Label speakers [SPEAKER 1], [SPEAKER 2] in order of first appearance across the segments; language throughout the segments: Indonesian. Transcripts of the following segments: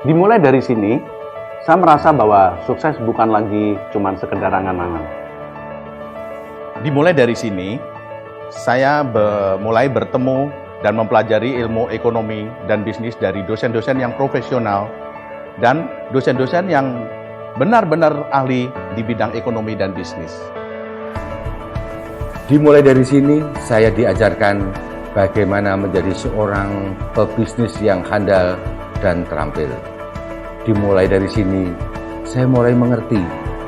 [SPEAKER 1] Dimulai dari sini, saya merasa bahwa sukses bukan lagi cuma sekedar angan-angan. Dimulai dari sini, saya mulai bertemu dan mempelajari ilmu ekonomi dan bisnis dari dosen-dosen yang profesional dan dosen-dosen yang benar-benar ahli di bidang ekonomi dan bisnis.
[SPEAKER 2] Dimulai dari sini, saya diajarkan bagaimana menjadi seorang pebisnis yang handal dan terampil. Dimulai dari sini, saya mulai mengerti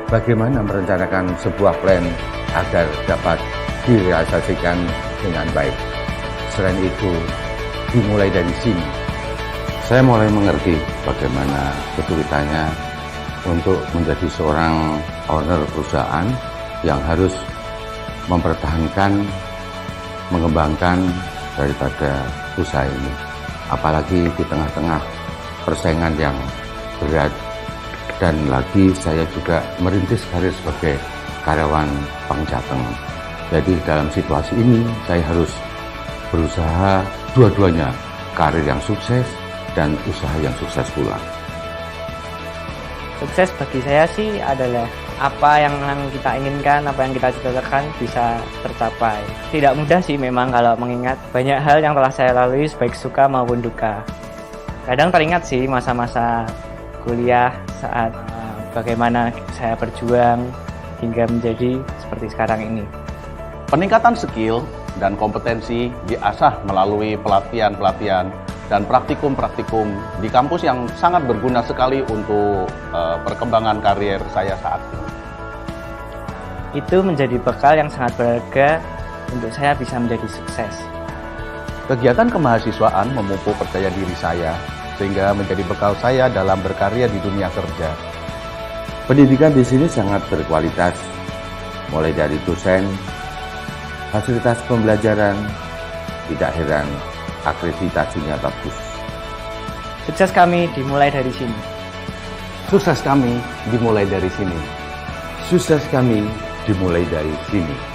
[SPEAKER 2] bagaimana merencanakan sebuah plan agar dapat direalisasikan dengan baik. Selain itu, dimulai dari sini, saya mulai mengerti bagaimana kesulitannya untuk menjadi seorang owner perusahaan yang harus mempertahankan, mengembangkan daripada usaha ini. Apalagi di tengah-tengah persaingan yang berat, dan lagi saya juga merintis karir sebagai karyawan Bank Jateng. Jadi dalam situasi ini saya harus berusaha dua-duanya, karir yang sukses dan usaha yang sukses pula.
[SPEAKER 3] Sukses bagi saya sih adalah apa yang kita inginkan, apa yang kita cita-citakan bisa tercapai. Tidak mudah sih memang kalau mengingat banyak hal yang telah saya lalui baik suka maupun duka. Kadang teringat sih masa-masa kuliah saat bagaimana saya berjuang hingga menjadi seperti sekarang ini.
[SPEAKER 1] Peningkatan skill dan kompetensi diasah melalui pelatihan-pelatihan dan praktikum-praktikum di kampus yang sangat berguna sekali untuk perkembangan karier saya saat ini.
[SPEAKER 3] Itu menjadi bekal yang sangat berharga untuk saya bisa menjadi sukses.
[SPEAKER 1] Kegiatan kemahasiswaan memupuk percaya diri saya, sehingga menjadi bekal saya dalam berkarya di dunia kerja.
[SPEAKER 2] Pendidikan di sini sangat berkualitas, mulai dari dosen, fasilitas pembelajaran, tidak heran akreditasinya bagus.
[SPEAKER 3] Sukses kami dimulai dari sini.
[SPEAKER 1] Sukses kami dimulai dari sini.
[SPEAKER 2] Sukses kami dimulai dari sini.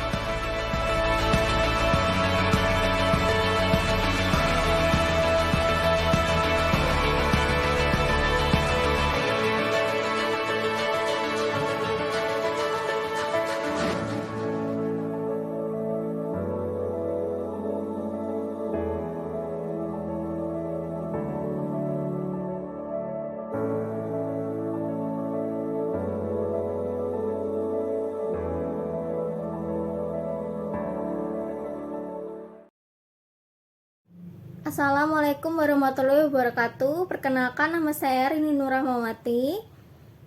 [SPEAKER 4] Assalamualaikum warahmatullahi wabarakatuh. Perkenalkan, nama saya Rini Nurrahmawati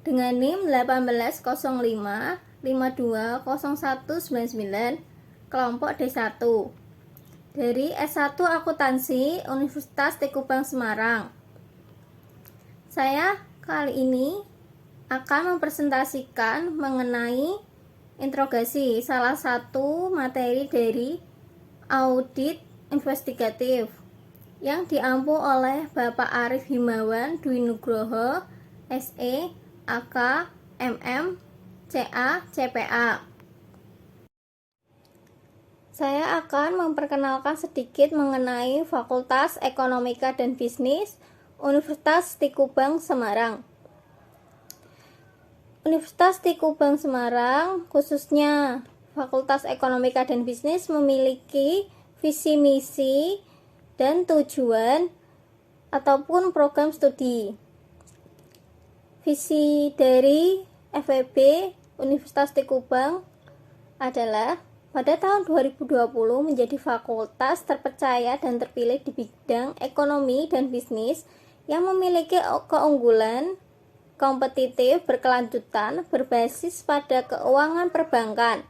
[SPEAKER 4] dengan NIM 1805520199 kelompok D1 dari S1 Akuntansi Universitas Tekubang Semarang. Saya kali ini akan mempresentasikan mengenai interogasi, salah satu materi dari audit investigatif yang diampu oleh Bapak Arif Himawan Dwi Nugroho, SE, AK, MM, CA, CPA. Saya akan memperkenalkan sedikit mengenai Fakultas Ekonomika dan Bisnis Universitas Tekubang Semarang. Universitas Tekubang Semarang, khususnya Fakultas Ekonomika dan Bisnis, memiliki visi misi dan tujuan ataupun program studi. Visi dari FEB Universitas Tekubang adalah pada tahun 2020 menjadi fakultas terpercaya dan terpilih di bidang ekonomi dan bisnis yang memiliki keunggulan kompetitif berkelanjutan berbasis pada keuangan perbankan,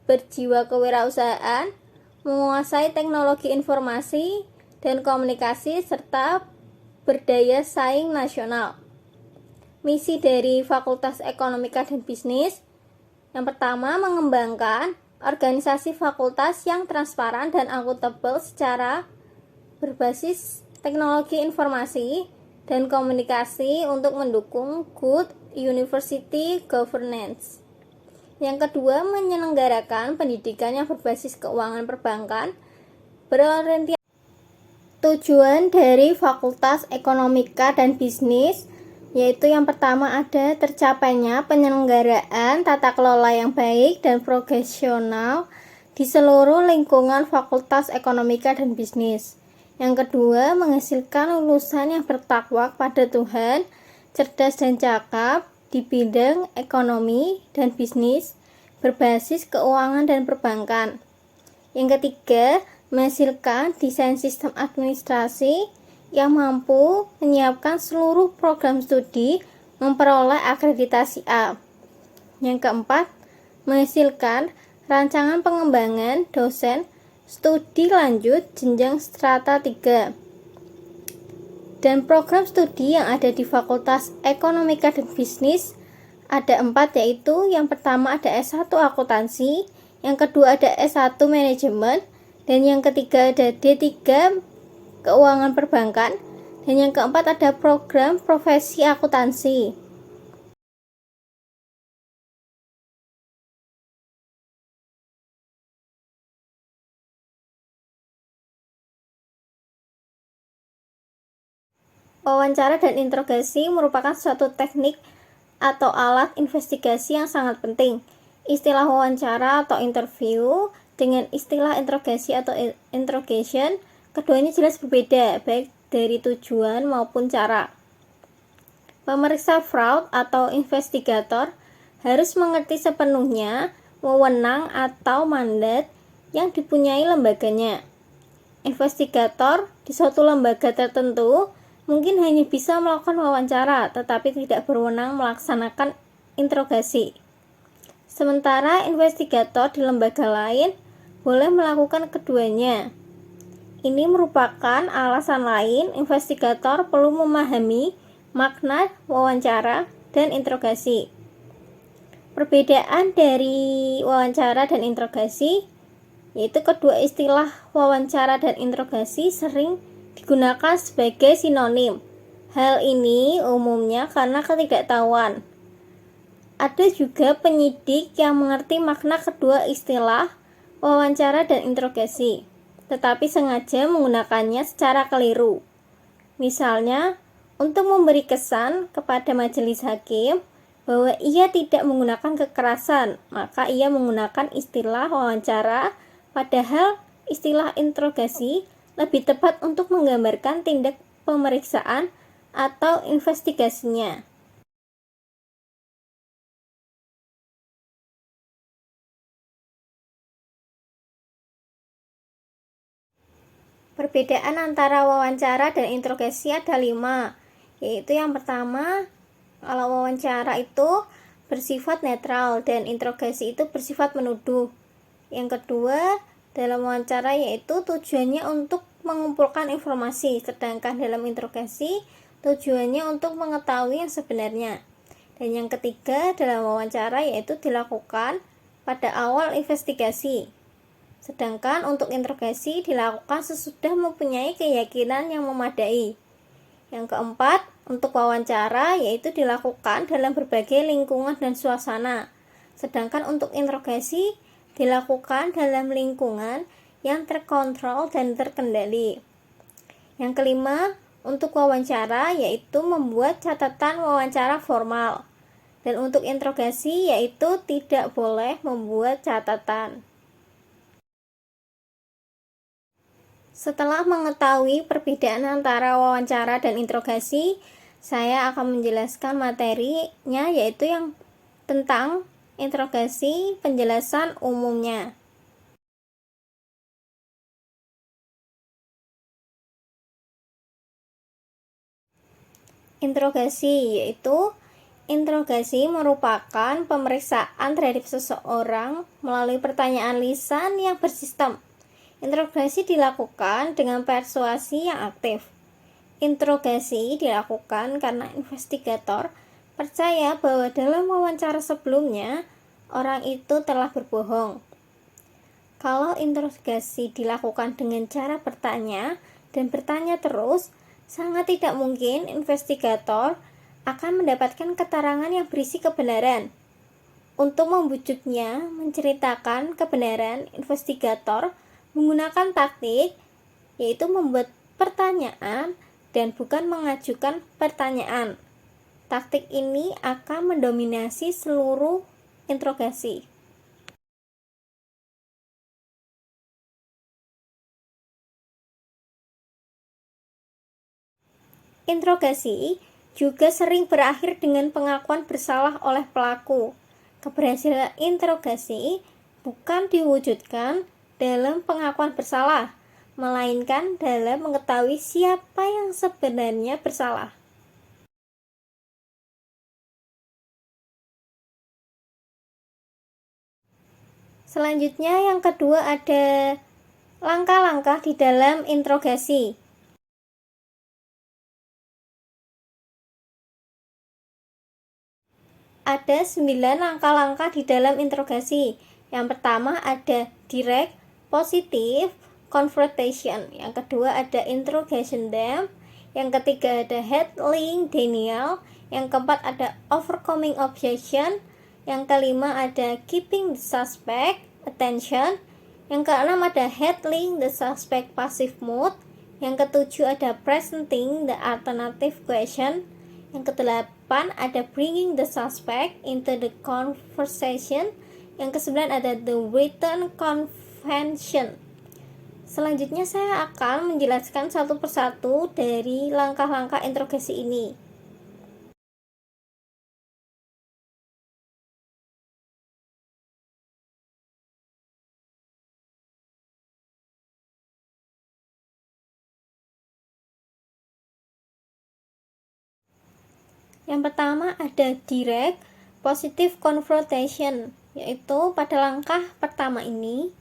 [SPEAKER 4] berjiwa kewirausahaan, menguasai teknologi informasi dan komunikasi, serta berdaya saing nasional. Misi dari Fakultas Ekonomika dan Bisnis yang pertama, mengembangkan organisasi fakultas yang transparan dan akuntabel secara berbasis teknologi informasi dan komunikasi untuk mendukung good university governance. Yang kedua, menyelenggarakan pendidikan yang berbasis keuangan perbankan berorientasi Tujuan dari Fakultas Ekonomika dan Bisnis yaitu yang pertama ada tercapainya penyelenggaraan tata kelola yang baik dan profesional di seluruh lingkungan Fakultas Ekonomika dan Bisnis. Yang kedua, menghasilkan lulusan yang bertakwa kepada Tuhan, cerdas dan cakap di bidang ekonomi dan bisnis berbasis keuangan dan perbankan. Yang ketiga, menghasilkan desain sistem administrasi yang mampu menyiapkan seluruh program studi memperoleh akreditasi A. Yang keempat, menghasilkan rancangan pengembangan dosen studi lanjut jenjang strata 3. Dan program studi yang ada di Fakultas Ekonomika dan Bisnis ada 4, yaitu yang pertama ada S1 Akuntansi, yang kedua ada S1 Manajemen, dan yang ketiga ada D3 Keuangan Perbankan, dan yang keempat ada program profesi akuntansi. Wawancara dan interogasi merupakan suatu teknik atau alat investigasi yang sangat penting. Istilah wawancara atau interview dengan istilah interogasi atau interrogation, keduanya jelas berbeda, baik dari tujuan maupun cara. Pemeriksa fraud atau investigator harus mengerti sepenuhnya wewenang atau mandat yang dipunyai lembaganya. Investigator di suatu lembaga tertentu mungkin hanya bisa melakukan wawancara, tetapi tidak berwenang melaksanakan interogasi. Sementara investigator di lembaga lain boleh melakukan keduanya. Ini merupakan alasan lain investigator perlu memahami makna wawancara dan interogasi. Perbedaan dari wawancara dan interogasi yaitu kedua istilah wawancara dan interogasi sering digunakan sebagai sinonim. Hal ini umumnya karena ketidaktahuan. Ada juga penyidik yang mengerti makna kedua istilah wawancara dan interogasi, tetapi sengaja menggunakannya secara keliru. Misalnya, untuk memberi kesan kepada majelis hakim bahwa ia tidak menggunakan kekerasan, maka ia menggunakan istilah wawancara, padahal istilah interogasi lebih tepat untuk menggambarkan tindak pemeriksaan atau investigasinya. Perbedaan antara wawancara dan interogasi ada 5, yaitu yang pertama, kalau wawancara itu bersifat netral dan interogasi itu bersifat menuduh. Yang kedua, dalam wawancara yaitu tujuannya untuk mengumpulkan informasi, sedangkan dalam interogasi tujuannya untuk mengetahui yang sebenarnya. Dan yang ketiga, dalam wawancara yaitu dilakukan pada awal investigasi. Sedangkan untuk interogasi dilakukan sesudah mempunyai keyakinan yang memadai. Yang keempat, untuk wawancara yaitu dilakukan dalam berbagai lingkungan dan suasana. Sedangkan untuk interogasi dilakukan dalam lingkungan yang terkontrol dan terkendali. Yang kelima, untuk wawancara yaitu membuat catatan wawancara formal. Dan untuk interogasi yaitu tidak boleh membuat catatan. Setelah mengetahui perbedaan antara wawancara dan interogasi, saya akan menjelaskan materinya yaitu yang tentang interogasi, penjelasan umumnya. Interogasi yaitu interogasi merupakan pemeriksaan terhadap seseorang melalui pertanyaan lisan yang bersistem. Interogasi dilakukan dengan persuasi yang aktif. Interogasi dilakukan karena investigator percaya bahwa dalam wawancara sebelumnya orang itu telah berbohong. Kalau interogasi dilakukan dengan cara bertanya dan bertanya terus, sangat tidak mungkin investigator akan mendapatkan keterangan yang berisi kebenaran. Untuk membujuknya menceritakan kebenaran, investigator menggunakan taktik yaitu membuat pertanyaan dan bukan mengajukan pertanyaan. Taktik ini akan mendominasi seluruh interogasi. Interogasi juga sering berakhir dengan pengakuan bersalah oleh pelaku. Keberhasilan interogasi bukan diwujudkan dalam pengakuan bersalah, melainkan dalam mengetahui siapa yang sebenarnya bersalah. Selanjutnya yang kedua ada langkah-langkah di dalam interogasi. Ada 9 langkah-langkah di dalam interogasi. Yang pertama ada direct, positive, confrontation. Yang kedua ada interrogation them. Yang ketiga ada handling, denial. Yang keempat ada overcoming objection. Yang kelima ada keeping the suspect attention. Yang keenam ada handling the suspect passive mood. Yang ketujuh ada presenting the alternative question. Yang kedelapan ada bringing the suspect into the conversation. Yang kesembilan ada the written convention. Selanjutnya saya akan menjelaskan satu persatu dari langkah-langkah interogasi ini. Yang pertama ada direct positive confrontation, yaitu pada langkah pertama ini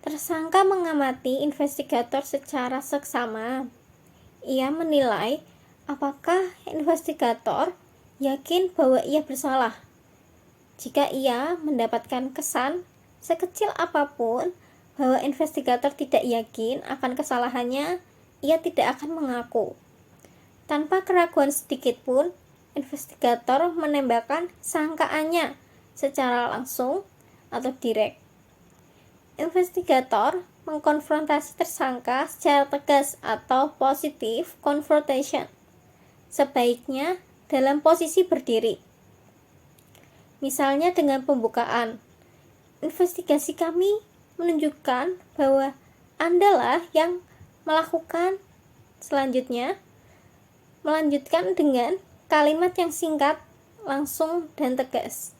[SPEAKER 4] tersangka mengamati investigator secara seksama. Ia menilai apakah investigator yakin bahwa ia bersalah. Jika ia mendapatkan kesan sekecil apapun bahwa investigator tidak yakin akan kesalahannya, ia tidak akan mengaku. Tanpa keraguan sedikit pun, investigator menembakkan sangkaannya secara langsung atau direct. Investigator mengkonfrontasi tersangka secara tegas atau positive confrontation, sebaiknya dalam posisi berdiri. Misalnya dengan pembukaan, investigasi kami menunjukkan bahwa Andalah yang melakukan. Selanjutnya, melanjutkan dengan kalimat yang singkat, langsung, dan tegas.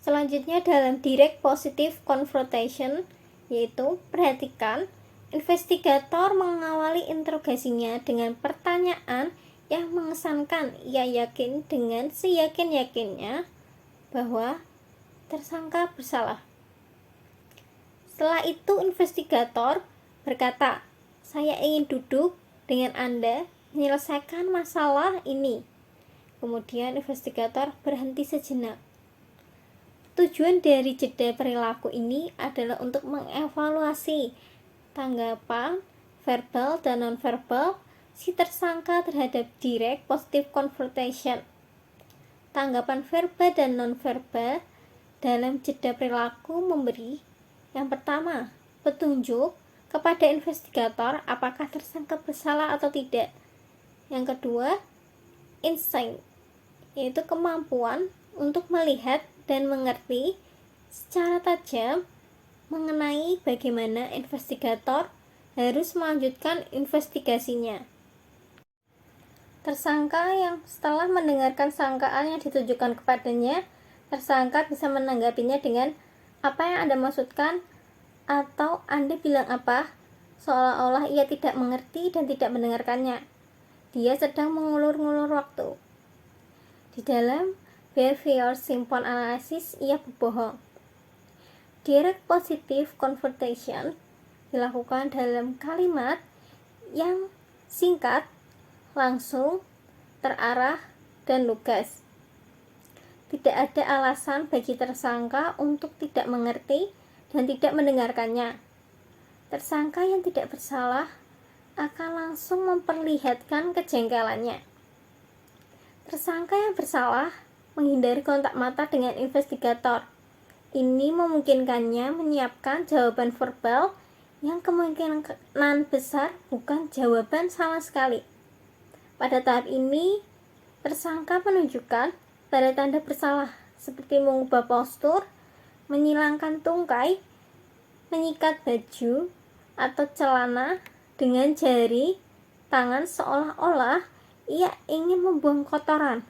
[SPEAKER 4] Selanjutnya dalam direct positive confrontation, yaitu perhatikan investigator mengawali interogasinya dengan pertanyaan yang mengesankan. Ia yakin dengan seyakin-yakinnya bahwa tersangka bersalah. Setelah itu investigator berkata, saya ingin duduk dengan Anda menyelesaikan masalah ini. Kemudian investigator berhenti sejenak. Tujuan dari jeda perilaku ini adalah untuk mengevaluasi tanggapan verbal dan nonverbal si tersangka terhadap direct positive confrontation. Tanggapan verbal dan nonverbal dalam jeda perilaku memberi yang pertama, petunjuk kepada investigator apakah tersangka bersalah atau tidak. Yang kedua, insight, yaitu kemampuan untuk melihat dan mengerti secara tajam mengenai bagaimana investigator harus melanjutkan investigasinya. Tersangka yang setelah mendengarkan sangkaan yang ditujukan kepadanya, tersangka bisa menanggapinya dengan apa yang Anda maksudkan atau Anda bilang apa, seolah-olah ia tidak mengerti dan tidak mendengarkannya. Dia sedang mengulur-ngulur waktu. Di dalam behavior symptom analysis, ia berbohong. Direct positive confrontation dilakukan dalam kalimat yang singkat, langsung, terarah, dan lugas. Tidak ada alasan bagi tersangka untuk tidak mengerti dan tidak mendengarkannya. Tersangka yang tidak bersalah akan langsung memperlihatkan kejengkelannya. Tersangka yang bersalah menghindari kontak mata dengan investigator. Ini memungkinkannya menyiapkan jawaban verbal yang kemungkinan besar bukan jawaban sama sekali. Pada tahap ini, tersangka menunjukkan tanda-tanda bersalah seperti mengubah postur, menyilangkan tungkai, menyikat baju atau celana dengan jari tangan seolah-olah ia ingin membuang kotoran,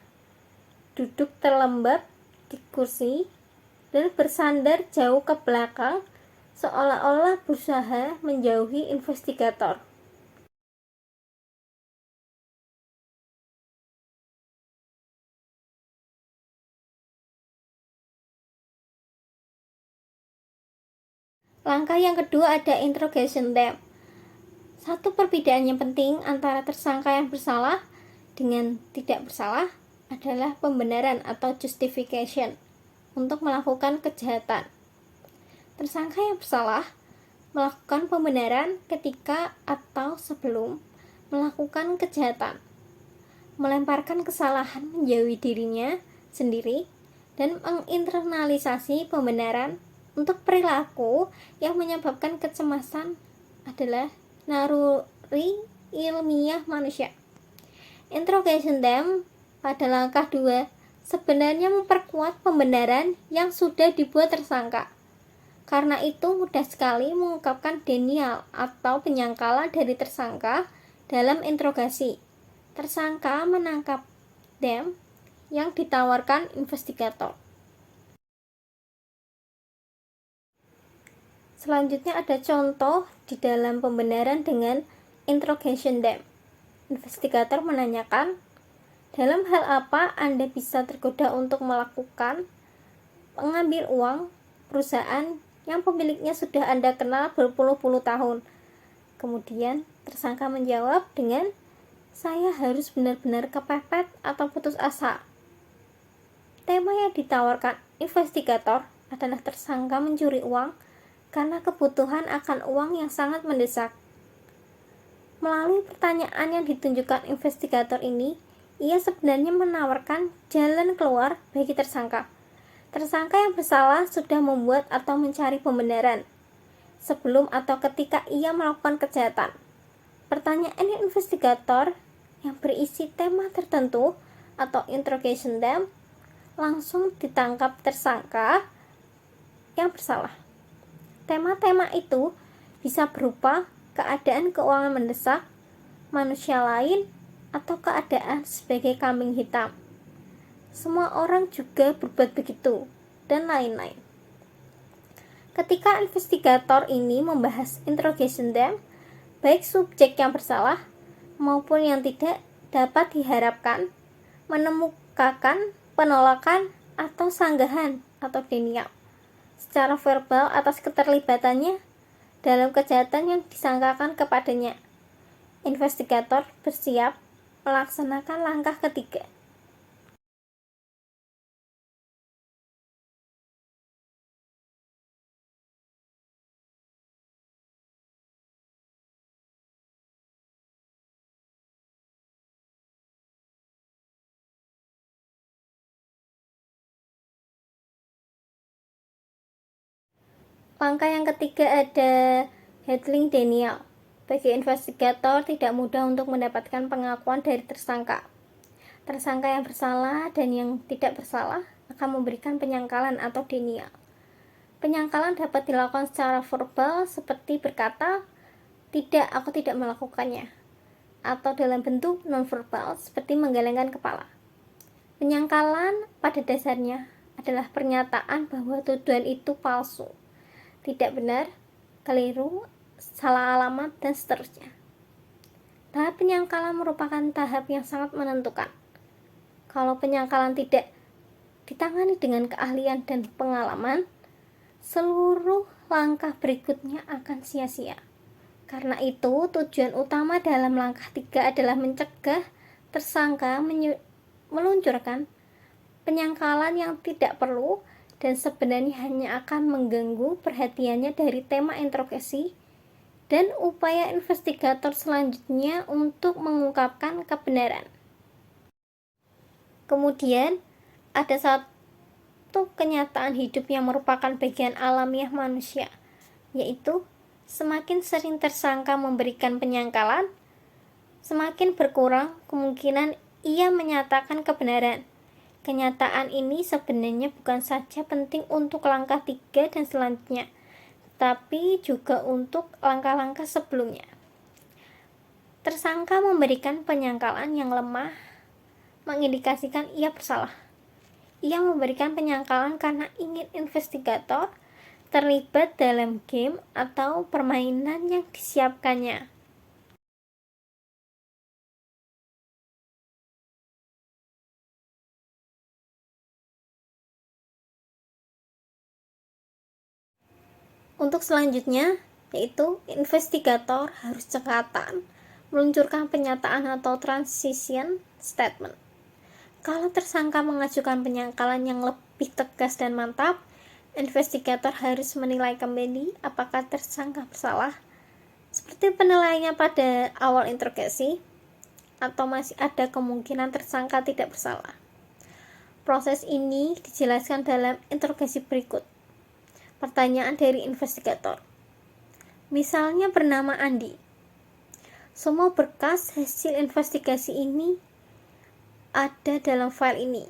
[SPEAKER 4] duduk terlembab di kursi, dan bersandar jauh ke belakang seolah-olah berusaha menjauhi investigator. Langkah yang kedua ada interrogation them. Satu perbedaan yang penting antara tersangka yang bersalah dengan tidak bersalah adalah pembenaran atau justification untuk melakukan kejahatan. Tersangka yang bersalah melakukan pembenaran ketika atau sebelum melakukan kejahatan, melemparkan kesalahan menjauhi dirinya sendiri, dan menginternalisasi pembenaran untuk perilaku yang menyebabkan kecemasan adalah naluri ilmiah manusia. Interrogation them pada langkah 2 sebenarnya memperkuat pembenaran yang sudah dibuat tersangka. Karena itu mudah sekali mengungkapkan denial atau penyangkalan dari tersangka dalam interogasi. Tersangka menangkap them yang ditawarkan investigator. Selanjutnya ada contoh di dalam pembenaran dengan interrogation them. Investigator menanyakan, dalam hal apa Anda bisa tergoda untuk melakukan mengambil uang perusahaan yang pemiliknya sudah Anda kenal berpuluh-puluh tahun? Kemudian tersangka menjawab dengan, saya harus benar-benar kepepet atau putus asa. Tema yang ditawarkan investigator adalah tersangka mencuri uang karena kebutuhan akan uang yang sangat mendesak. Melalui pertanyaan yang ditunjukkan investigator ini, ia sebenarnya menawarkan jalan keluar bagi tersangka. Tersangka yang bersalah sudah membuat atau mencari pembenaran sebelum atau ketika ia melakukan kejahatan. Pertanyaan investigator yang berisi tema tertentu atau interrogation them langsung ditangkap tersangka yang bersalah. Tema-tema itu bisa berupa keadaan keuangan mendesak, manusia lain, atau keadaan sebagai kambing hitam. Semua orang juga berbuat begitu, dan lain-lain. Ketika investigator ini membahas interrogation them, baik subjek yang bersalah maupun yang tidak dapat diharapkan menemukakan penolakan atau sanggahan atau denial secara verbal atas keterlibatannya dalam kejahatan yang disangkakan kepadanya. Investigator bersiap melaksanakan langkah ketiga. Langkah yang ketiga ada handling denial. Bagi investigator tidak mudah untuk mendapatkan pengakuan dari tersangka. Tersangka yang bersalah dan yang tidak bersalah akan memberikan penyangkalan atau denial. Penyangkalan dapat dilakukan secara verbal seperti berkata, tidak, aku tidak melakukannya, atau dalam bentuk nonverbal seperti menggelengkan kepala. Penyangkalan pada dasarnya adalah pernyataan bahwa tuduhan itu palsu, tidak benar, keliru, salah alamat, dan seterusnya. Tahap penyangkalan merupakan tahap yang sangat menentukan. Kalau penyangkalan tidak ditangani dengan keahlian dan pengalaman, seluruh langkah berikutnya akan sia-sia. Karena itu, tujuan utama dalam langkah 3 adalah mencegah tersangka meluncurkan penyangkalan yang tidak perlu dan sebenarnya hanya akan mengganggu perhatiannya dari tema interogasi dan upaya investigator selanjutnya untuk mengungkapkan kebenaran. Kemudian, ada satu kenyataan hidup yang merupakan bagian alamiah manusia, yaitu semakin sering tersangka memberikan penyangkalan, semakin berkurang kemungkinan ia menyatakan kebenaran. Kenyataan ini sebenarnya bukan saja penting untuk langkah 3 dan selanjutnya, tapi juga untuk langkah-langkah sebelumnya. Tersangka memberikan penyangkalan yang lemah mengindikasikan ia bersalah. Ia memberikan penyangkalan karena ingin investigator terlibat dalam game atau permainan yang disiapkannya. Untuk selanjutnya, yaitu investigator harus cekatan meluncurkan pernyataan atau transition statement. Kalau tersangka mengajukan penyangkalan yang lebih tegas dan mantap, investigator harus menilai kembali apakah tersangka bersalah, seperti penilaiannya pada awal interogasi, atau masih ada kemungkinan tersangka tidak bersalah. Proses ini dijelaskan dalam interogasi berikut. Pertanyaan dari investigator. Misalnya bernama Andi. Semua berkas hasil investigasi ini ada dalam file ini.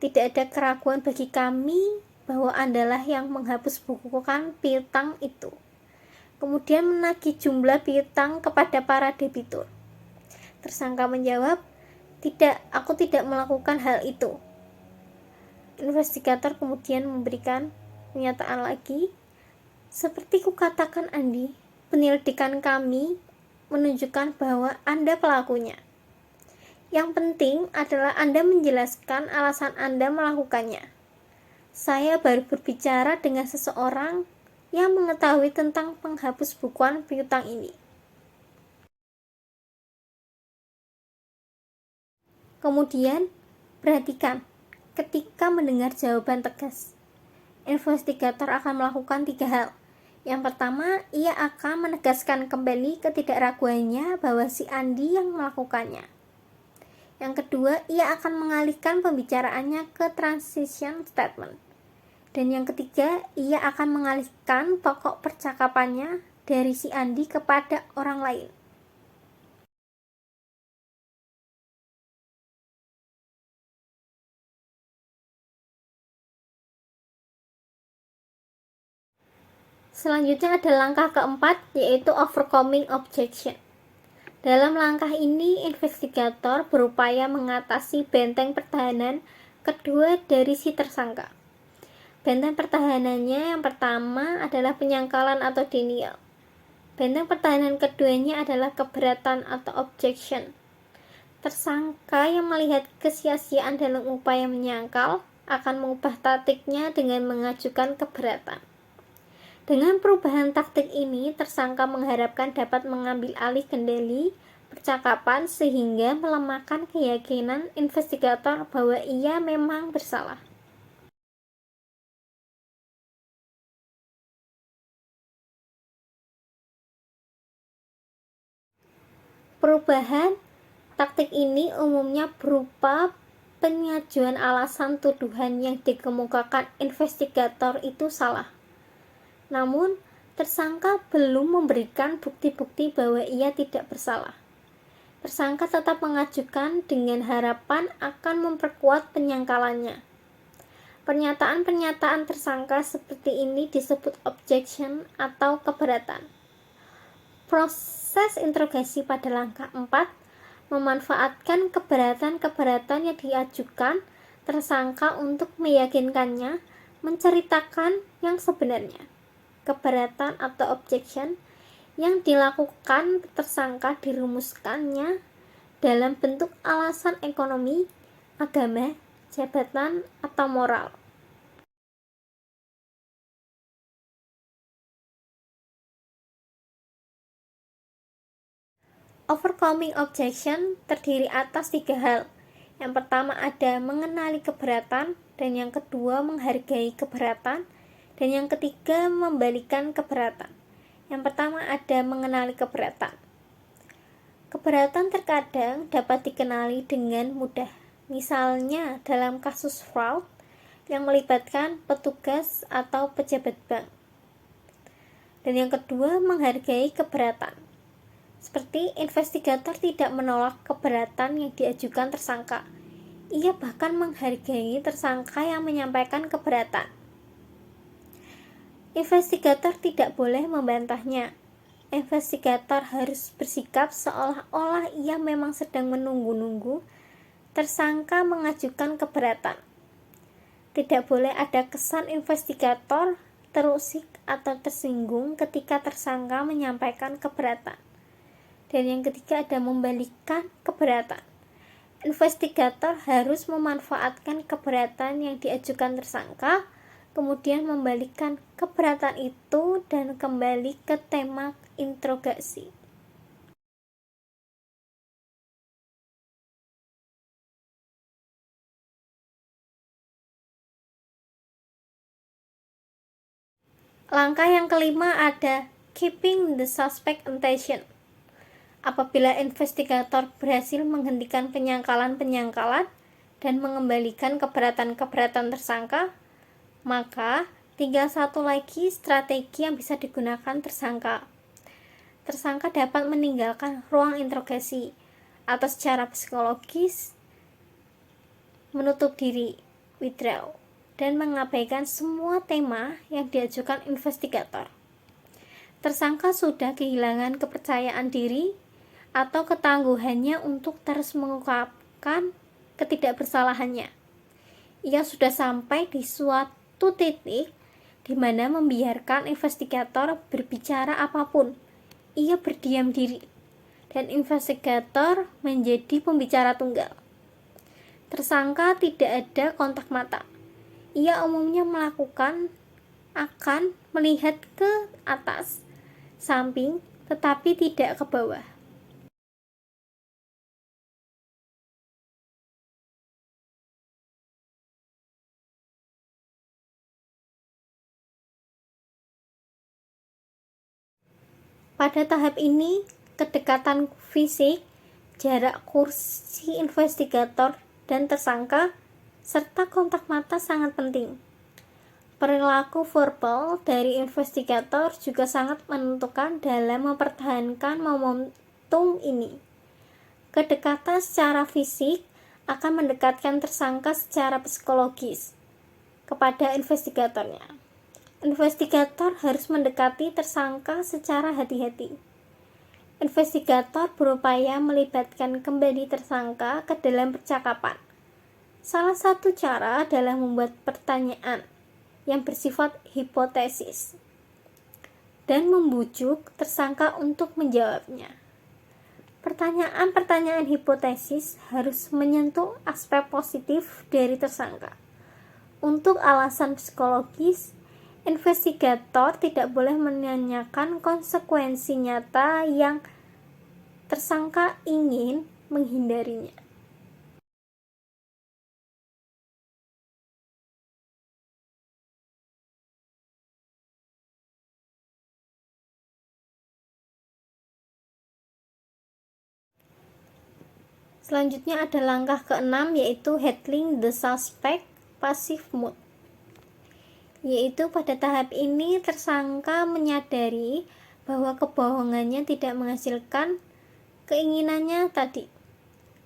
[SPEAKER 4] Tidak ada keraguan bagi kami bahwa Andalah yang menghapus bukukan piutang itu. Kemudian menagih jumlah piutang kepada para debitur. Tersangka menjawab, "Tidak, aku tidak melakukan hal itu." Investigator kemudian memberikan pernyataan lagi, "Seperti kukatakan Andi, penyelidikan kami menunjukkan bahwa Anda pelakunya. Yang penting adalah Anda menjelaskan alasan Anda melakukannya. Saya baru berbicara dengan seseorang yang mengetahui tentang penghapus bukuan piutang ini." Kemudian, perhatikan ketika mendengar jawaban tegas. Investigator akan melakukan 3 hal. Yang pertama, ia akan menegaskan kembali ketidakraguannya bahwa si Andi yang melakukannya. Yang kedua, ia akan mengalihkan pembicaraannya ke transition statement. Dan yang ketiga, ia akan mengalihkan pokok percakapannya dari si Andi kepada orang lain. Selanjutnya ada langkah keempat, yaitu overcoming objection. Dalam langkah ini, investigator berupaya mengatasi benteng pertahanan kedua dari si tersangka. Benteng pertahanannya yang pertama adalah penyangkalan atau denial. Benteng pertahanan keduanya adalah keberatan atau objection. Tersangka yang melihat kesia-siaan dalam upaya menyangkal akan mengubah taktiknya dengan mengajukan keberatan. Dengan perubahan taktik ini, tersangka mengharapkan dapat mengambil alih kendali percakapan sehingga melemahkan keyakinan investigator bahwa ia memang bersalah. Perubahan taktik ini umumnya berupa pengajuan alasan tuduhan yang dikemukakan investigator itu salah. Namun, tersangka belum memberikan bukti-bukti bahwa ia tidak bersalah. Tersangka tetap mengajukan dengan harapan akan memperkuat penyangkalannya. Pernyataan-pernyataan tersangka seperti ini disebut objection atau keberatan. Proses interogasi pada langkah 4 memanfaatkan keberatan-keberatan yang diajukan tersangka untuk meyakinkannya menceritakan yang sebenarnya. Keberatan atau objection yang dilakukan tersangka dirumuskannya dalam bentuk alasan ekonomi, agama, jabatan, atau moral. Overcoming objection terdiri atas 3 hal. Yang pertama ada mengenali keberatan, dan yang kedua menghargai keberatan, dan yang ketiga membalikan keberatan. Yang pertama ada mengenali keberatan. Keberatan terkadang dapat dikenali dengan mudah. misalnya dalam kasus fraud yang melibatkan petugas atau pejabat bank. Dan yang kedua, menghargai keberatan. Seperti investigator tidak menolak keberatan yang diajukan tersangka. Ia bahkan menghargai tersangka yang menyampaikan keberatan. Investigator tidak boleh membantahnya. Investigator harus bersikap seolah-olah ia memang sedang menunggu-nunggu tersangka mengajukan keberatan. Tidak boleh ada kesan investigator terusik atau tersinggung ketika tersangka menyampaikan keberatan. Dan yang ketiga ada membalikkan keberatan. Investigator harus memanfaatkan keberatan yang diajukan tersangka, kemudian membalikkan keberatan itu dan kembali ke tema interogasi. Langkah yang kelima ada keeping the suspect attention. Apabila investigator berhasil menghentikan penyangkalan-penyangkalan dan mengembalikan keberatan-keberatan tersangka, maka tinggal satu lagi strategi yang bisa digunakan tersangka. Tersangka dapat meninggalkan ruang interogasi atau secara psikologis menutup diri, withdraw, dan mengabaikan semua tema yang diajukan investigator. Tersangka sudah kehilangan kepercayaan diri atau ketangguhannya untuk terus mengungkapkan ketidakbersalahannya. Ia sudah sampai di suatu titik di mana membiarkan investigator berbicara apapun. Ia berdiam diri dan investigator menjadi pembicara tunggal. Tersangka tidak ada kontak mata. Ia umumnya akan melihat ke atas, samping, tetapi tidak ke bawah. Pada tahap ini, kedekatan fisik, jarak kursi investigator dan tersangka, serta kontak mata sangat penting. Perilaku verbal dari investigator juga sangat menentukan dalam mempertahankan momentum ini. Kedekatan secara fisik akan mendekatkan tersangka secara psikologis kepada investigatornya. Investigator harus mendekati tersangka secara hati-hati. Investigator berupaya melibatkan kembali tersangka ke dalam percakapan. Salah satu cara adalah membuat pertanyaan yang bersifat hipotesis dan membujuk tersangka untuk menjawabnya. Pertanyaan-pertanyaan hipotesis harus menyentuh aspek positif dari tersangka. Untuk alasan psikologis, investigator tidak boleh menanyakan konsekuensi nyata yang tersangka ingin menghindarinya. Selanjutnya ada langkah keenam, yaitu handling the suspect passive mode. Yaitu pada tahap ini tersangka menyadari bahwa kebohongannya tidak menghasilkan keinginannya tadi.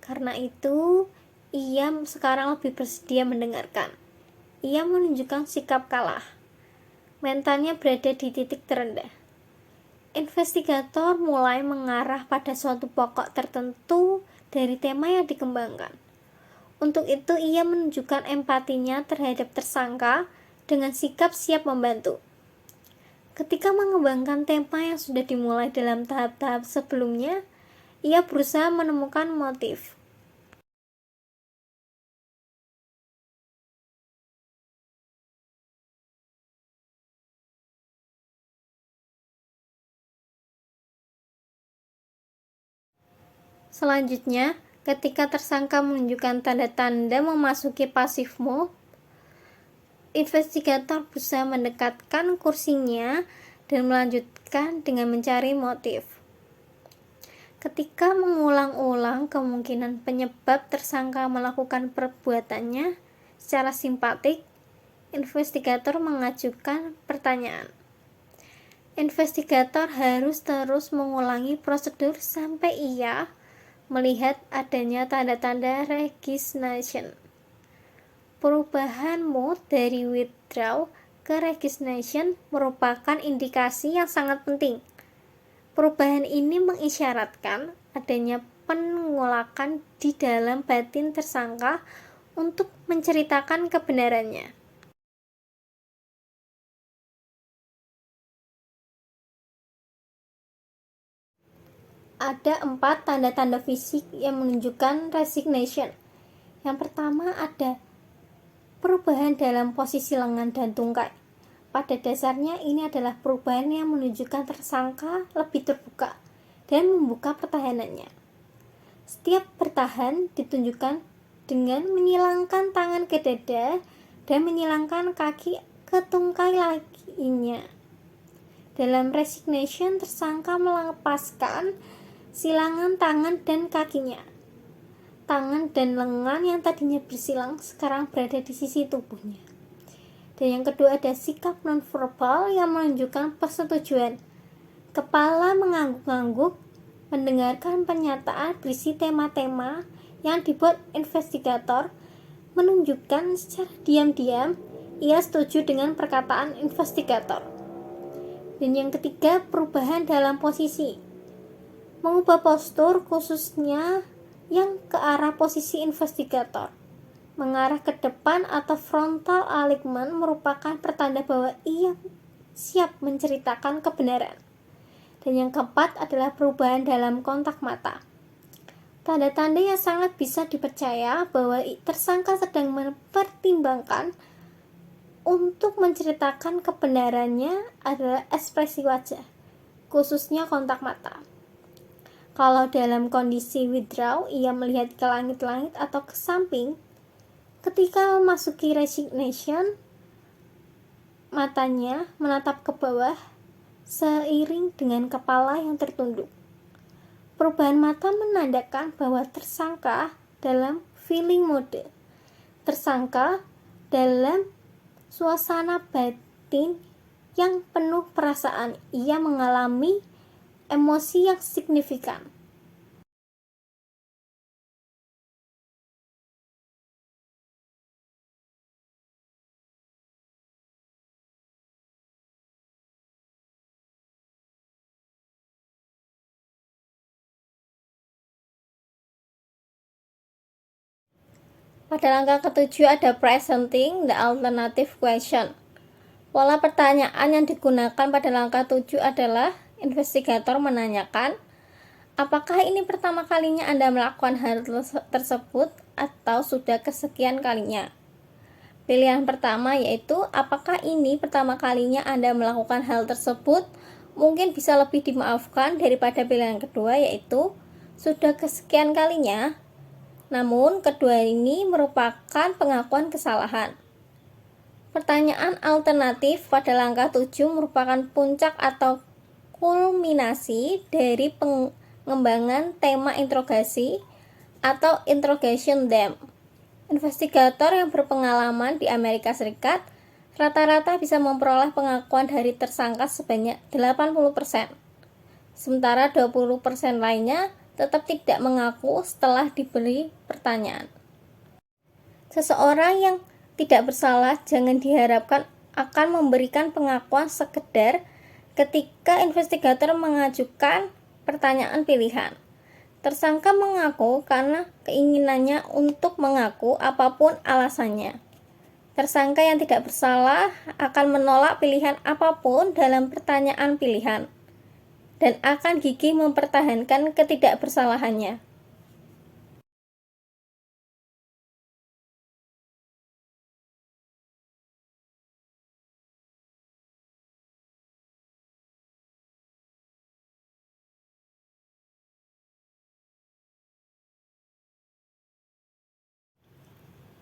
[SPEAKER 4] Karena itu, ia sekarang lebih bersedia mendengarkan. Ia menunjukkan sikap kalah. Mentalnya berada di titik terendah. Investigator mulai mengarah pada suatu pokok tertentu dari tema yang dikembangkan. Untuk itu, ia menunjukkan empatinya terhadap tersangka dengan sikap siap membantu. Ketika mengembangkan tema yang sudah dimulai dalam tahap-tahap sebelumnya, ia berusaha menemukan motif. Selanjutnya, ketika tersangka menunjukkan tanda-tanda memasuki passive mode, investigator berusaha mendekatkan kursinya dan melanjutkan dengan mencari motif. Ketika mengulang-ulang kemungkinan penyebab tersangka melakukan perbuatannya secara simpatik, investigator mengajukan pertanyaan. Investigator harus terus mengulangi prosedur sampai ia melihat adanya tanda-tanda resignation. Perubahan mood dari withdraw ke resignation merupakan indikasi yang sangat penting. Perubahan ini mengisyaratkan adanya penolakan di dalam batin tersangka untuk menceritakan kebenarannya. Ada 4 tanda-tanda fisik yang menunjukkan resignation. Yang pertama ada perubahan dalam posisi lengan dan tungkai. Pada dasarnya ini adalah perubahan yang menunjukkan tersangka lebih terbuka dan membuka pertahanannya. Setiap bertahan ditunjukkan dengan menyilangkan tangan ke dada dan menyilangkan kaki ke tungkai lainnya. Dalam resignation, tersangka melepaskan silangan tangan dan kakinya. Tangan dan lengan yang tadinya bersilang sekarang berada di sisi tubuhnya. Dan yang kedua ada sikap nonverbal yang menunjukkan persetujuan. Kepala mengangguk-angguk, mendengarkan pernyataan berisi tema-tema yang dibuat investigator, menunjukkan secara diam-diam ia setuju dengan perkataan investigator. Dan yang ketiga, perubahan dalam posisi. Mengubah postur khususnya yang ke arah posisi investigator. Mengarah ke depan atau frontal alignment merupakan pertanda bahwa ia siap menceritakan kebenaran. Dan yang keempat adalah perubahan dalam kontak mata. Tanda-tanda yang sangat bisa dipercaya bahwa tersangka sedang mempertimbangkan untuk menceritakan kebenarannya adalah ekspresi wajah, khususnya kontak mata. Kalau dalam kondisi withdraw, ia melihat ke langit-langit atau ke samping. Ketika memasuki resignation, matanya menatap ke bawah seiring dengan kepala yang tertunduk. Perubahan mata menandakan bahwa tersangka dalam feeling mode. Tersangka dalam suasana batin yang penuh perasaan. Ia mengalami emosi yang signifikan. Pada langkah ketujuh ada presenting the alternative question. Pola pertanyaan yang digunakan pada langkah 7 adalah investigator menanyakan, apakah ini pertama kalinya Anda melakukan hal tersebut atau sudah kesekian kalinya? Pilihan pertama yaitu apakah ini pertama kalinya Anda melakukan hal tersebut mungkin bisa lebih dimaafkan daripada pilihan kedua yaitu sudah kesekian kalinya. Namun kedua ini merupakan pengakuan kesalahan. Pertanyaan alternatif pada langkah 7 merupakan puncak atau kulminasi dari pengembangan tema interogasi atau interrogation theme. Investigator yang berpengalaman di Amerika Serikat rata-rata bisa memperoleh pengakuan dari tersangka sebanyak 80%. Sementara 20% lainnya tetap tidak mengaku setelah diberi pertanyaan. Seseorang yang tidak bersalah jangan diharapkan akan memberikan pengakuan sekedar ketika investigator mengajukan pertanyaan pilihan. Tersangka mengaku karena keinginannya untuk mengaku apapun alasannya. Tersangka yang tidak bersalah akan menolak pilihan apapun dalam pertanyaan pilihan dan akan gigih mempertahankan ketidakbersalahannya.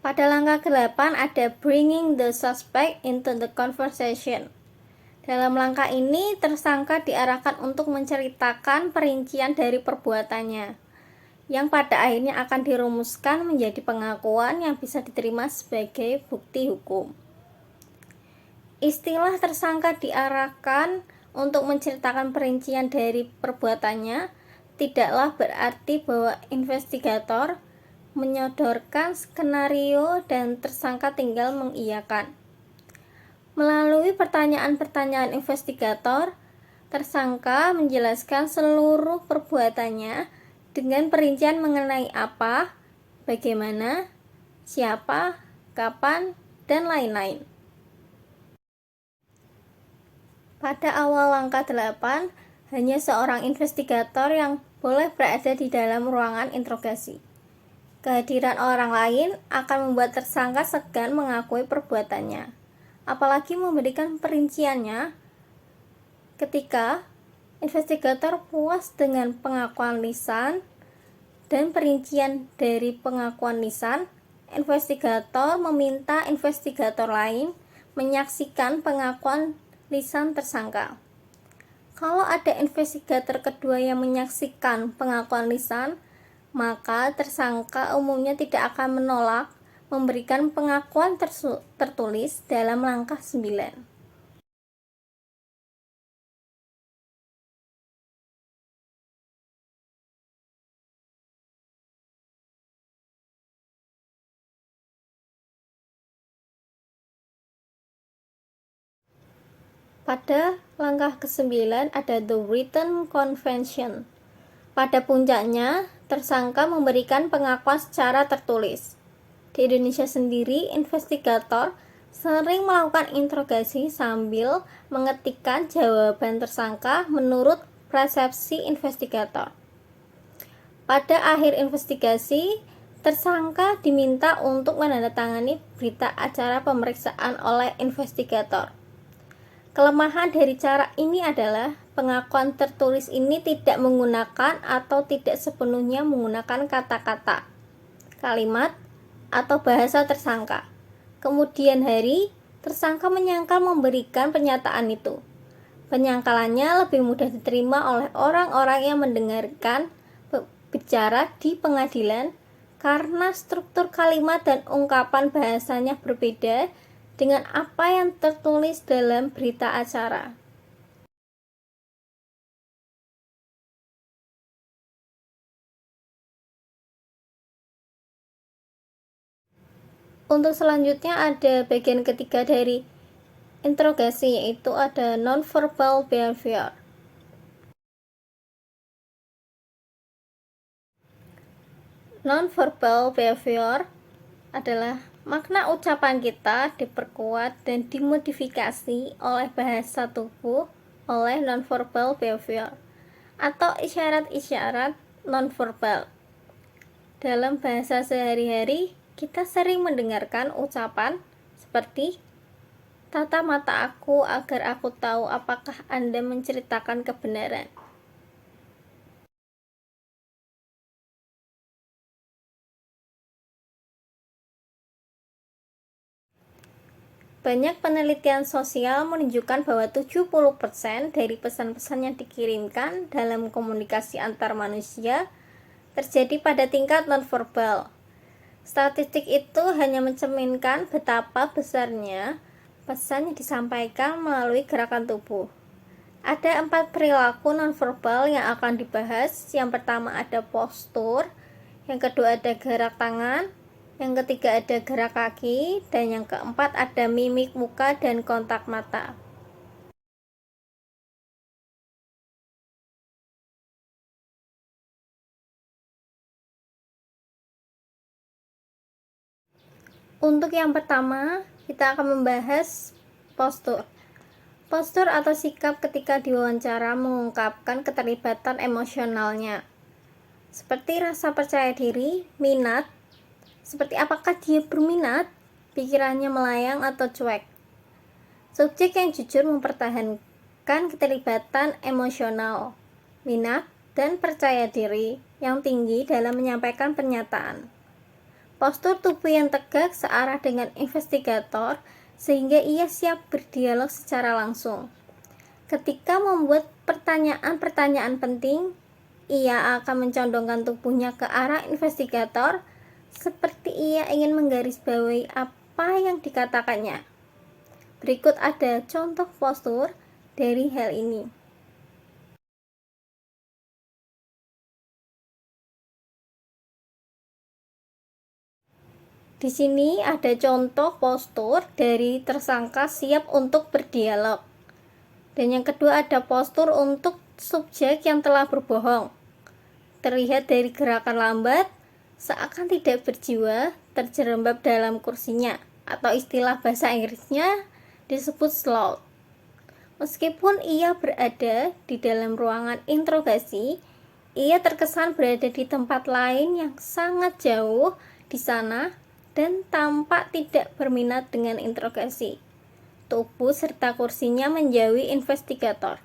[SPEAKER 4] Pada langkah ke-8 ada bringing the suspect into the conversation. Dalam langkah ini, tersangka diarahkan untuk menceritakan perincian dari perbuatannya, yang pada akhirnya akan dirumuskan menjadi pengakuan yang bisa diterima sebagai bukti hukum. Istilah tersangka diarahkan untuk menceritakan perincian dari perbuatannya tidaklah berarti bahwa investigator menyodorkan skenario dan tersangka tinggal mengiyakan. Melalui pertanyaan-pertanyaan investigator, tersangka menjelaskan seluruh perbuatannya dengan perincian mengenai apa, bagaimana, siapa, kapan, dan lain-lain. Pada awal langkah 8, hanya seorang investigator yang boleh berada di dalam ruangan interogasi. Kehadiran orang lain akan membuat tersangka segan mengakui perbuatannya, apalagi memberikan perinciannya. Ketika investigator puas dengan pengakuan lisan dan perincian dari pengakuan lisan, investigator meminta investigator lain menyaksikan pengakuan lisan tersangka. Kalau ada investigator kedua yang menyaksikan pengakuan lisan, maka tersangka umumnya tidak akan menolak memberikan pengakuan tertulis dalam langkah 9. Pada langkah ke-9 ada the written convention. Pada puncaknya, tersangka memberikan pengakuan secara tertulis. Di Indonesia sendiri, investigator sering melakukan interogasi sambil mengetikkan jawaban tersangka menurut persepsi investigator. Pada akhir investigasi, tersangka diminta untuk menandatangani berita acara pemeriksaan oleh investigator. Kelemahan dari cara ini adalah pengakuan tertulis ini tidak menggunakan atau tidak sepenuhnya menggunakan kata-kata, kalimat, atau bahasa tersangka. Kemudian hari, tersangka menyangkal memberikan pernyataan itu. Penyangkalannya lebih mudah diterima oleh orang-orang yang mendengarkan bicara di pengadilan karena struktur kalimat dan ungkapan bahasanya berbeda dengan apa yang tertulis dalam berita acara. Untuk selanjutnya ada bagian ketiga dari interogasi, yaitu ada non-verbal behavior. Non-verbal behavior adalah makna ucapan kita diperkuat dan dimodifikasi oleh bahasa tubuh oleh non-verbal behavior atau isyarat-isyarat non-verbal. Dalam bahasa sehari-hari, kita sering mendengarkan ucapan seperti "tata mata aku agar aku tahu apakah Anda menceritakan kebenaran". Banyak penelitian sosial menunjukkan bahwa 70% dari pesan-pesan yang dikirimkan dalam komunikasi antar manusia terjadi pada tingkat nonverbal. Statistik itu hanya mencerminkan betapa besarnya pesan yang disampaikan melalui gerakan tubuh. Ada 4 perilaku nonverbal yang akan dibahas. Yang pertama ada postur, yang kedua ada gerak tangan, yang ketiga ada gerak kaki, dan yang keempat ada mimik muka dan kontak mata. Untuk yang pertama, kita akan membahas postur. Postur atau sikap ketika diwawancara mengungkapkan keterlibatan emosionalnya, seperti rasa percaya diri, minat, seperti apakah dia berminat, pikirannya melayang atau cuek. Subjek yang jujur mempertahankan keterlibatan emosional, minat, dan percaya diri yang tinggi dalam menyampaikan pernyataan. Postur tubuh yang tegak searah dengan investigator sehingga ia siap berdialog secara langsung. Ketika membuat pertanyaan-pertanyaan penting, ia akan mencondongkan tubuhnya ke arah investigator, seperti ia ingin menggarisbawahi apa yang dikatakannya. Berikut ada contoh postur dari hal ini. Di sini ada contoh postur dari tersangka siap untuk berdialog. Dan yang kedua ada postur untuk subjek yang telah berbohong. Terlihat dari gerakan lambat, seakan tidak berjiwa, terjerembab dalam kursinya, atau istilah bahasa Inggrisnya disebut sloth. Meskipun ia berada di dalam ruangan interogasi, ia terkesan berada di tempat lain yang sangat jauh di sana dan tampak tidak berminat dengan interogasi. Tubuh serta kursinya menjauhi investigator.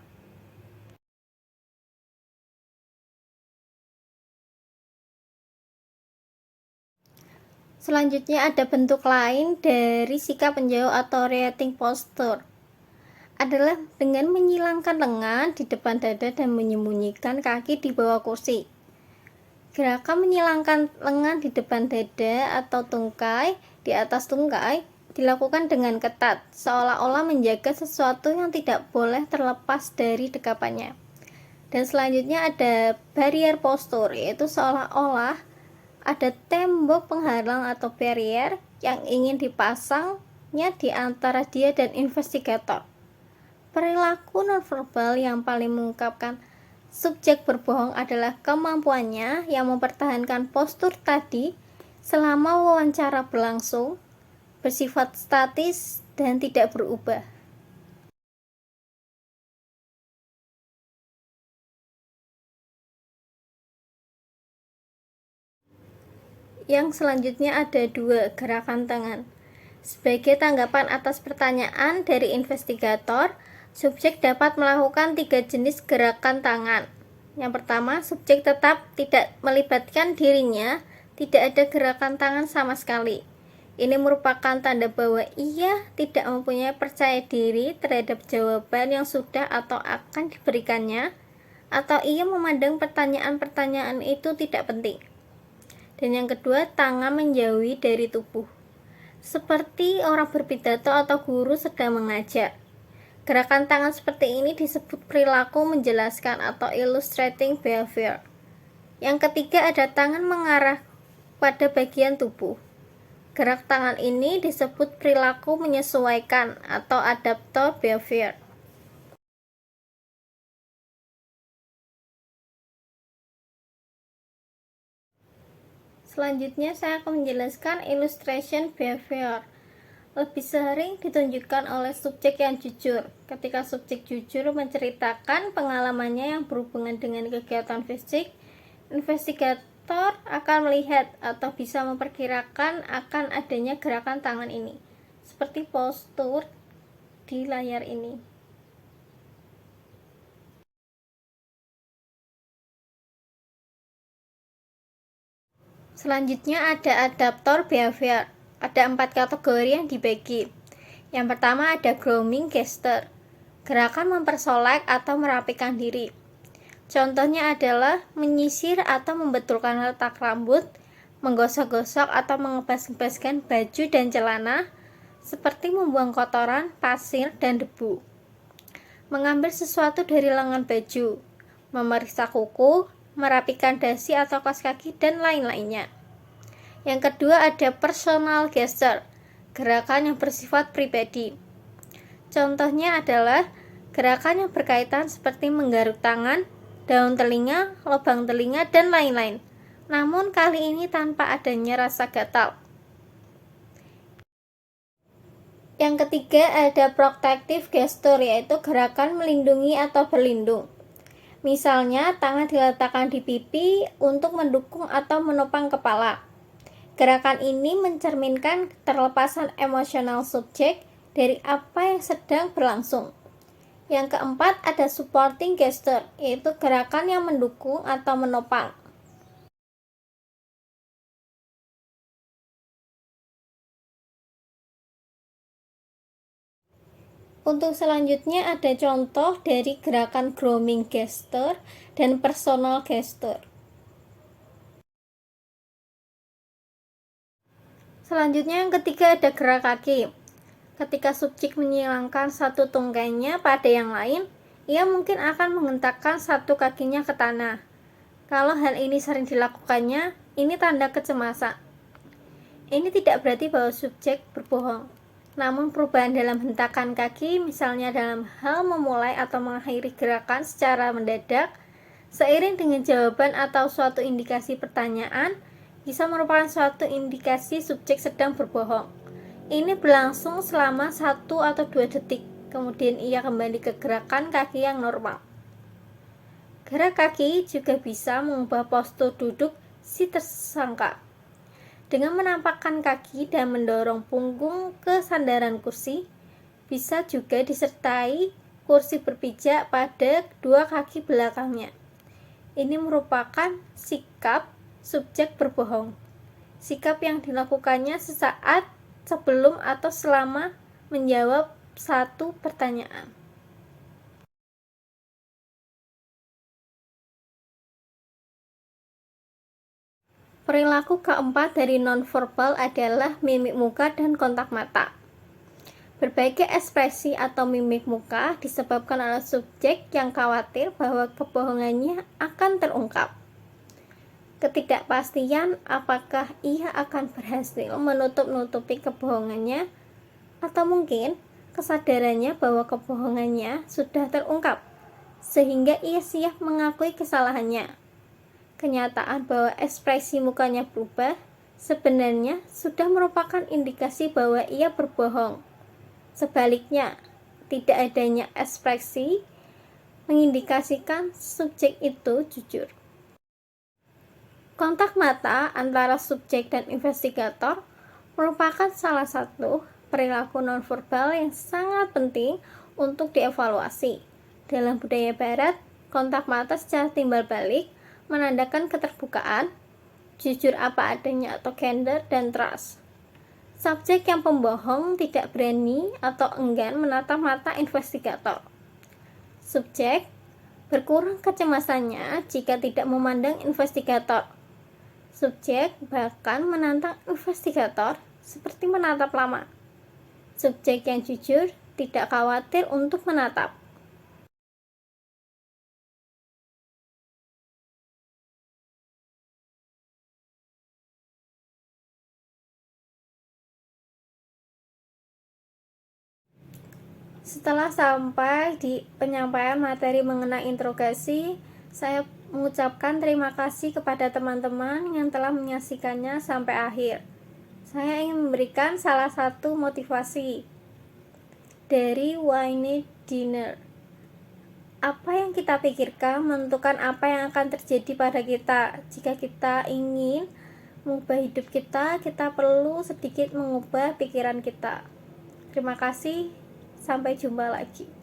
[SPEAKER 4] Selanjutnya ada bentuk lain dari sikap menjauh atau retreating posture, adalah dengan menyilangkan lengan di depan dada dan menyembunyikan kaki di bawah kursi. Gerakan menyilangkan lengan di depan dada atau tungkai di atas tungkai dilakukan dengan ketat, seolah-olah menjaga sesuatu yang tidak boleh terlepas dari dekapannya. Dan selanjutnya ada barrier posture, yaitu seolah-olah ada tembok penghalang atau barrier yang ingin dipasangnya di antara dia dan investigator. Perilaku nonverbal yang paling mengungkapkan subjek berbohong adalah kemampuannya yang mempertahankan postur tadi selama wawancara berlangsung, bersifat statis dan tidak berubah. Yang selanjutnya ada 2 gerakan tangan. Sebagai tanggapan atas pertanyaan dari investigator, subjek dapat melakukan 3 jenis gerakan tangan. Yang pertama, subjek tetap tidak melibatkan dirinya, tidak ada gerakan tangan sama sekali. Ini merupakan tanda bahwa ia tidak mempunyai percaya diri terhadap jawaban yang sudah atau akan diberikannya, atau ia memandang pertanyaan-pertanyaan itu tidak penting. Dan yang kedua, tangan menjauhi dari tubuh, seperti orang berpidato atau guru sedang mengajar. Gerakan tangan seperti ini disebut perilaku menjelaskan atau illustrating behavior. Yang ketiga ada tangan mengarah pada bagian tubuh. Gerak tangan ini disebut perilaku menyesuaikan atau adaptor behavior. Selanjutnya saya akan menjelaskan illustration behavior. Lebih sering ditunjukkan oleh subjek yang jujur. Ketika subjek jujur menceritakan pengalamannya yang berhubungan dengan kegiatan fisik, investigator akan melihat atau bisa memperkirakan akan adanya gerakan tangan ini, seperti postur di layar ini. Selanjutnya ada adaptor behavior. Ada 4 kategori yang dibagi. Yang pertama ada grooming gesture, gerakan mempersolek atau merapikan diri. Contohnya adalah menyisir atau membetulkan letak rambut, menggosok-gosok atau mengebas-gebaskan baju dan celana, seperti membuang kotoran, pasir, dan debu. Mengambil sesuatu dari lengan baju, memeriksa kuku, merapikan dasi atau kaos kaki, dan lain-lainnya. Yang kedua ada personal gesture, gerakan yang bersifat pribadi. Contohnya adalah gerakan yang berkaitan seperti menggaruk tangan, daun telinga, lubang telinga, dan lain-lain. Namun kali ini tanpa adanya rasa gatal. Yang ketiga ada protective gesture, yaitu gerakan melindungi atau berlindung. Misalnya tangan diletakkan di pipi untuk mendukung atau menopang kepala. Gerakan ini mencerminkan keterlepasan emosional subjek dari apa yang sedang berlangsung. Yang keempat ada supporting gesture, yaitu gerakan yang mendukung atau menopang. Untuk selanjutnya ada contoh dari gerakan grooming gesture dan personal gesture. Selanjutnya yang ketiga ada gerak kaki. Ketika subjek menyilangkan satu tungkainya pada yang lain, ia mungkin akan menghentakkan satu kakinya ke tanah. Kalau hal ini sering dilakukannya, ini tanda kecemasan. Ini tidak berarti bahwa subjek berbohong. Namun perubahan dalam hentakan kaki, misalnya dalam hal memulai atau mengakhiri gerakan secara mendadak, seiring dengan jawaban atau suatu indikasi pertanyaan, bisa merupakan suatu indikasi subjek sedang berbohong. Ini berlangsung selama 1 atau 2 detik, kemudian ia kembali ke gerakan kaki yang normal. Gerak kaki juga bisa mengubah postur duduk si tersangka. Dengan menampakkan kaki dan mendorong punggung ke sandaran kursi, bisa juga disertai kursi berpijak pada kedua kaki belakangnya. Ini merupakan sikap subjek berbohong. Sikap yang dilakukannya sesaat sebelum atau selama menjawab satu pertanyaan. Perilaku keempat dari nonverbal adalah mimik muka dan kontak mata. Berbagai ekspresi atau mimik muka disebabkan oleh subjek yang khawatir bahwa kebohongannya akan terungkap. Ketidakpastian apakah ia akan berhasil menutup-nutupi kebohongannya, atau mungkin kesadarannya bahwa kebohongannya sudah terungkap, sehingga ia siap mengakui kesalahannya. Kenyataan bahwa ekspresi mukanya berubah sebenarnya sudah merupakan indikasi bahwa ia berbohong. Sebaliknya, tidak adanya ekspresi mengindikasikan subjek itu jujur. Kontak mata antara subjek dan investigator merupakan salah satu perilaku nonverbal yang sangat penting untuk dievaluasi. Dalam budaya barat, kontak mata secara timbal balik menandakan keterbukaan, jujur apa adanya atau candor, dan trust. Subjek yang pembohong tidak berani atau enggan menatap mata investigator. Subjek berkurang kecemasannya jika tidak memandang investigator. Subjek bahkan menantang investigator seperti menatap lama. Subjek yang jujur tidak khawatir untuk menatap. Setelah sampai di penyampaian materi mengenai interogasi, saya mengucapkan terima kasih kepada teman-teman yang telah menyaksikannya sampai akhir. Saya ingin memberikan salah satu motivasi dari Wayne Dyer. Apa yang kita pikirkan menentukan apa yang akan terjadi pada kita. Jika kita ingin mengubah hidup kita perlu sedikit mengubah pikiran kita. Terima kasih. Sampai jumpa lagi.